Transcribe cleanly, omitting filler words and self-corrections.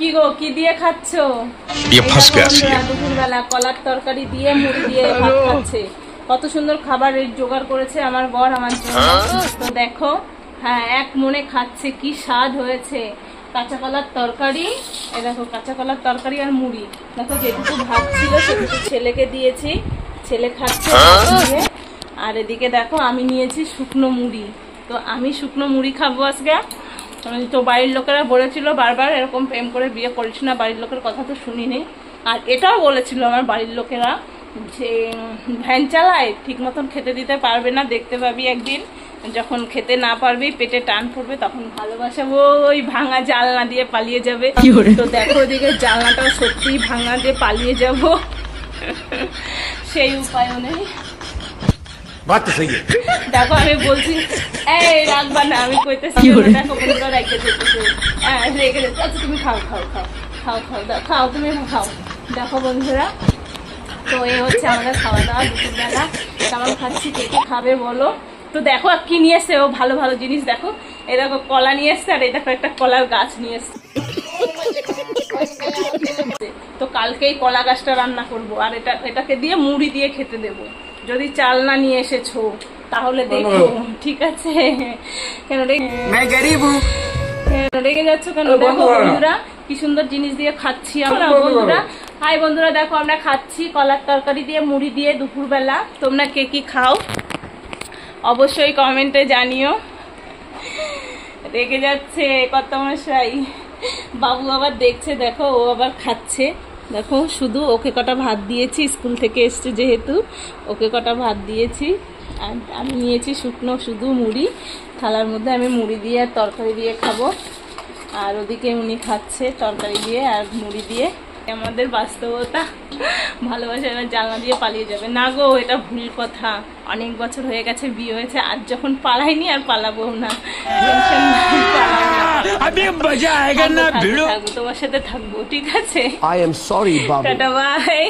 কি গো, কি দিয়ে খাচ্ছো? দুপুরবেলা কলার তরকারি দিয়ে মুড়ি দিয়ে ভাত খাচ্ছে। কত সুন্দর খাবারের জোগাড় করেছে আমার বর আমার জন্য। তো দেখো, হ্যাঁ, এক মনে খাচ্ছে, কি স্বাদ হয়েছে। কাঁচা কলার তরকারি, এই দেখো কাঁচা কলার তরকারি আর মুড়ি। দেখো যেটুকু ভাত ছিল সেটুকু ছেলেকে দিয়েছি, ছেলে খাচ্ছে। আর এদিকে দেখো আমি নিয়েছি শুকনো মুড়ি। তো আমি শুকনো মুড়ি খাবো আজকে। তো বাড়ির লোকেরা বলেছিল বারবার এরকম প্রেম করে বিয়ে করিস না, বাড়ির লোকের কথা তো শুনিনি। আর এটাও বলেছিল আমার বাড়ির লোকেরা যে ভ্যান চালায়, ঠিক মতন খেতে দিতে পারবে না, দেখতে পাবি একদিন যখন খেতে না পারবি, পেটে টান পড়বে, তখন ভালোবাসাবো, ওই ভাঙা জালনা দিয়ে পালিয়ে যাবে। তো দেখো ওদিকে জালনাটাও সত্যি ভাঙা দিয়ে পালিয়ে যাব, সেই উপায়ও নেই। দেখো আমি বলছি এই রাখবা না, আমি কইতেছি দেখো বন্ধুরা রেখে যেতেছে, রেখে যেতে। আচ্ছা তুমি খাও খাও খাও খাও খাও খাও, তুমি খাও। দেখো বন্ধুরা, তো এই হচ্ছে আমাদের খাওয়া দাওয়া দুপুরবেলা। কেমন খাচ্ছি, কে কে খাবে বলো। তো দেখো কি নিয়ে এসছে ও, ভালো ভালো জিনিস। দেখো এই দেখো কলা নিয়ে এসছে, আর এই দেখো একটা কলার গাছ নিয়ে এসছে। তো কালকেই কলা গাছটা রান্না করবো, আর এটাকে দিয়ে মুড়ি দিয়ে খেতে দেবো। যদি চাল না নিয়ে এসেছো তাহলে দেখো, ঠিক আছে? কেন রেগে যাচ্ছ কেন? দেখো বন্ধুরা কি সুন্দর জিনিস দিয়ে খাচ্ছি আমরা বন্ধুরা। হাই বন্ধুরা, দেখো আমরা খাচ্ছি কলার তরকারি দিয়ে মুড়ি দিয়ে দুপুরবেলা। তোমরা কে কি খাও অবশ্যই কমেন্টে জানিও। রেগে যাচ্ছে কত মশাই, বাবু আবার দেখছে, দেখো ও আবার খাচ্ছে। দেখো শুধু ওকে কটা ভাত দিয়েছি, স্কুল থেকে এসছে যেহেতু ওকে কটা ভাত দিয়েছি। আর আমি নিয়েছি শুকনো শুধু মুড়ি, থালার মধ্যে আমি মুড়ি দিয়ে আর তরকারি দিয়ে খাবো। আর ওদিকে উনি খাচ্ছে তরকারি দিয়ে আর মুড়ি দিয়ে। আমাদের বাস্তবতা, ভালোবাসা এবার জানলা দিয়ে পালিয়ে যাবে না গো, এটা ভুল কথা। অনেক বছর হয়ে গেছে বিয়ে হয়েছে, আর যখন পালাইনি আর পালাবো না। তোমার সাথে থাকবো, ঠিক আছে? I am sorry, Babu. Tata bye.